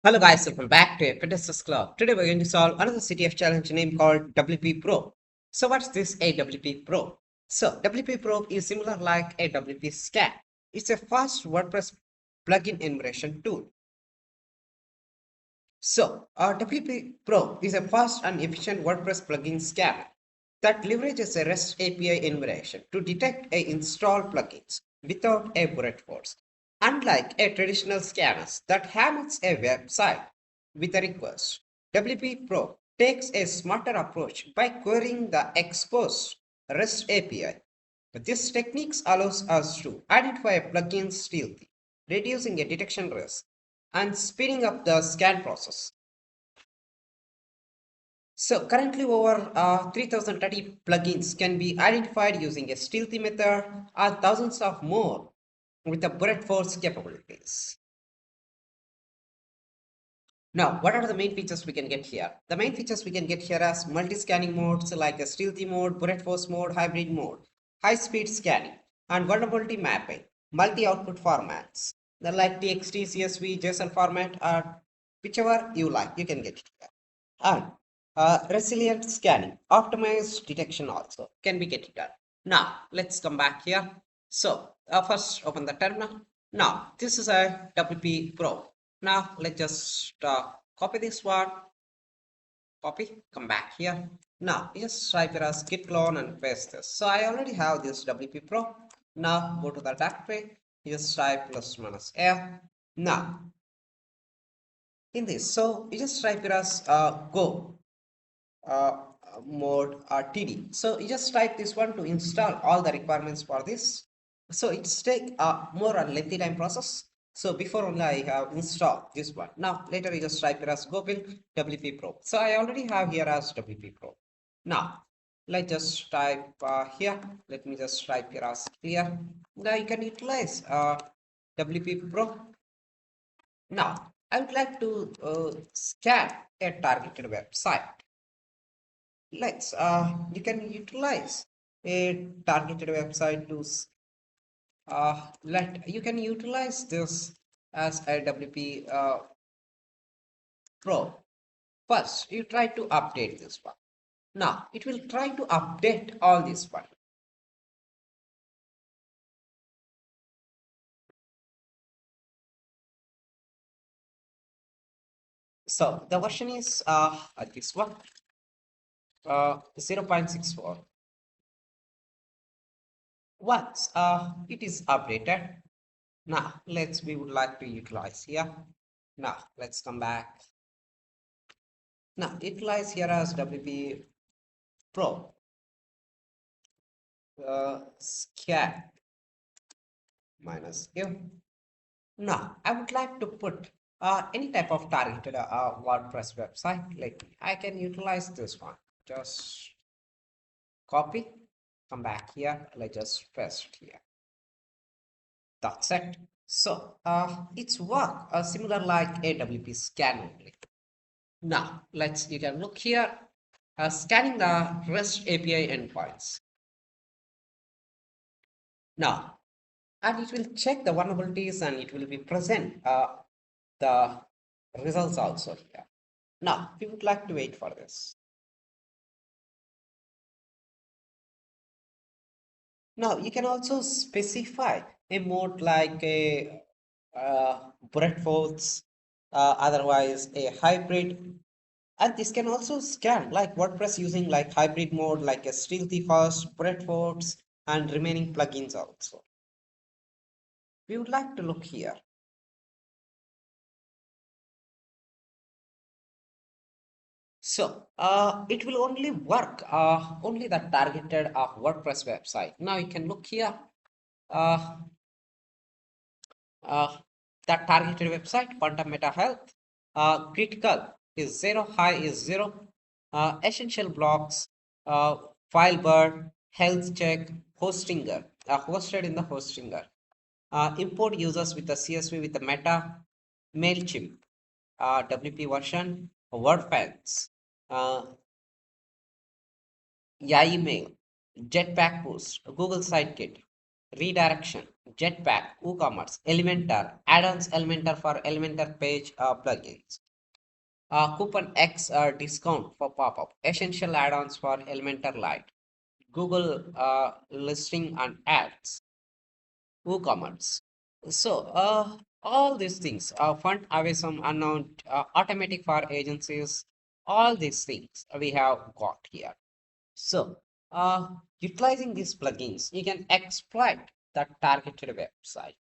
Hello guys, welcome back to a Fitness Club. Today we're going to solve another CTF challenge name called Wpprobe. So what's this a Wpprobe? So Wpprobe is similar like a WPScan. It's a fast WordPress plugin enumeration tool. So Wpprobe is a fast and efficient WordPress plugin scanner that leverages a REST API enumeration to detect and install plugins without a brute force. Unlike a traditional scanners that hammers a website with a request, WP Pro takes a smarter approach by querying the exposed REST API. This technique allows us to identify a plugin stealthy, reducing a detection risk and speeding up the scan process. So currently over 3030 plugins can be identified using a stealthy method or thousands of more with the brute force capabilities. Now, what are the main features we can get here? The main features we can get here as multi-scanning modes like a stealthy mode, brute force mode, hybrid mode, high-speed scanning, and vulnerability mapping, multi-output formats, like TXT, CSV, JSON format, or whichever you like, you can get it here. And resilient scanning, optimized detection also can be get it done. Now, let's come back here. So, first open the terminal. Now, this is a WP Pro. Now let's just copy this one, copy, come back here. Now just type it as git clone and paste this. So I already have this WP Pro. Now go to the directory, just type plus minus F. Now in this, so you just type it as go uh, mode td. So you just type this one to install all the requirements for this. So it's take a more or lengthy time process. So before only I have installed this one. Now later you just type it as go build WP Pro. So I already have here as WP Pro. Now let's just type here. Let me just type here as clear. Now you can utilize WP Pro. Now I would like to scan a targeted website. Let's you can utilize a targeted website to let you can utilize this as a WP Pro. First, you try to update this one. Now it will try to update all this one. So the version is this one 0.64. Once it is updated, now we would like to utilize here. Now let's come back. Now it lies here as WP Pro scan minus U. Now I would like to put any type of targeted WordPress website. Like I can utilize this one. Just copy, come back here. Let's just paste here. That's it. So it's work similar like a WPScan only. Now you can look here scanning the REST API endpoints. Now and it will check the vulnerabilities and it will be present the results also here. Now we would like to wait for this. Now you can also specify a mode like a brute force, otherwise a hybrid, and this can also scan like WordPress using like hybrid mode like a stealthy fast, brute force, and remaining plugins also. We would like to look here. So it will only work only the targeted WordPress website. Now you can look here. Uh, that targeted website, quantum meta health, critical is 0, high is 0, essential blocks, Firebird, health check, hostinger, hosted in the hostinger, import users with the CSV with the meta, MailChimp, WP version, WordPress, uh, email, Jetpack Boost, Google Sitekit, redirection, Jetpack, WooCommerce, Elementor, add-ons Elementor for Elementor page plugins, coupon X discount for pop-up, essential add-ons for Elementor Lite, Google listing and ads, WooCommerce. So, all these things, fund away some unknown, automatic for agencies, all these things we have got here. So, utilizing these plugins, you can exploit the targeted website.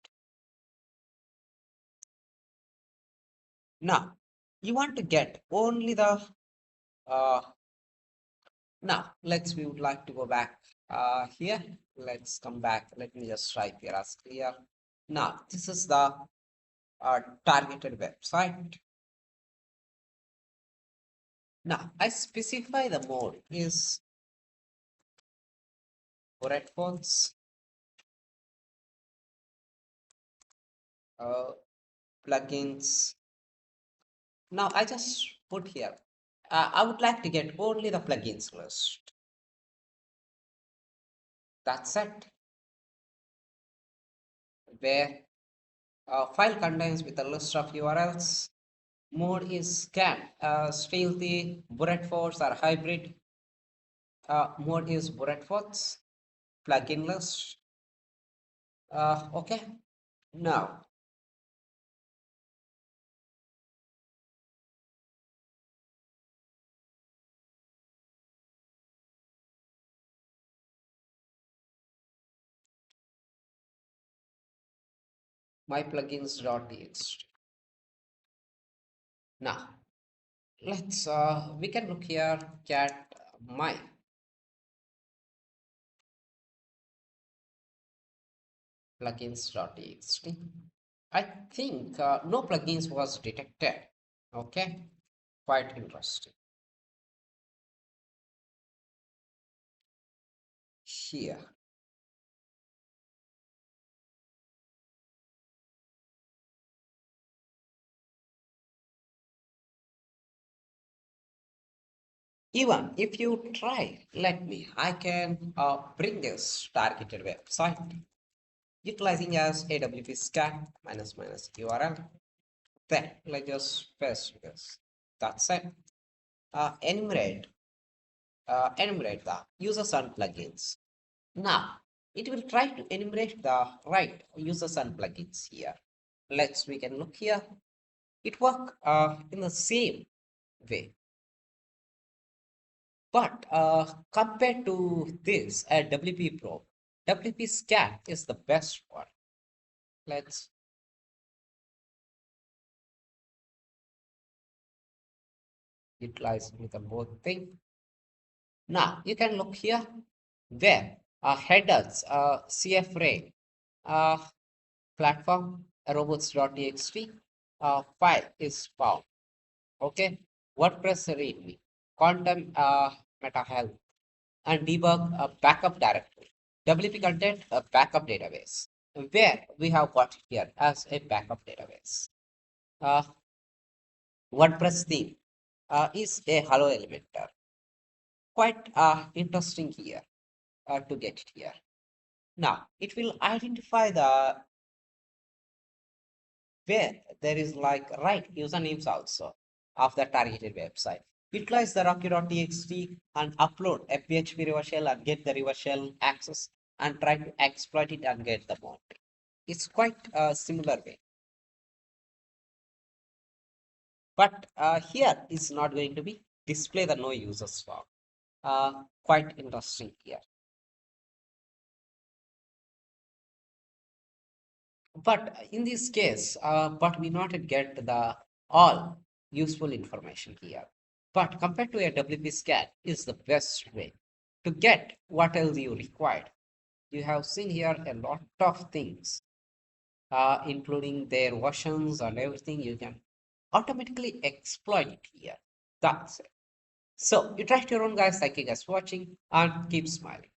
Now, you want to get only the, uh, now we would like to go back here. Let's come back. Let me just type here as clear. Now, this is the targeted website. Now, I specify the mode is red fonts, uh, plugins. Now, I just put here, I would like to get only the plugins list. That's it. Where file contains with a list of URLs. Mode is scan, stealthy, brute force or hybrid. Mode is brute force, plugin list. Okay. Now, my plugins.txt. Now, we can look here, cat my plugins.txt. I think no plugins was detected. Okay, quite interesting. Here, even if you try, I can bring this targeted website utilizing as a WPScan minus minus URL. Then let's just paste this. That's it. Enumerate, enumerate the users and plugins. Now, it will try to enumerate the right users and plugins here. We can look here. It work in the same way. But compared to this at Wpprobe, WPScan is the best one. Let's utilize with the both thing. Now you can look here where headers, CFRay, uh, platform, robots.txt, file is found. Okay, WordPress readme, quantum meta health, and debug a backup directory. WP content, a backup database, where we have got here as a backup database. Uh, WordPress theme is a hello elementor. Quite interesting here to get it here. Now it will identify the where there is like right usernames also of the targeted website. Utilize the rocky.txt and upload a PHP reverse shell and get the reverse shell access and try to exploit it and get the mode. It's quite a similar way. But here is not going to be display the no users form. Quite interesting here. But in this case, but we not get the all useful information here. But compared to a WP scan is the best way to get what else you required. You have seen here a lot of things, including their versions and everything. You can automatically exploit it here. That's it. So you try your own guys. Thank you guys for watching and keep smiling.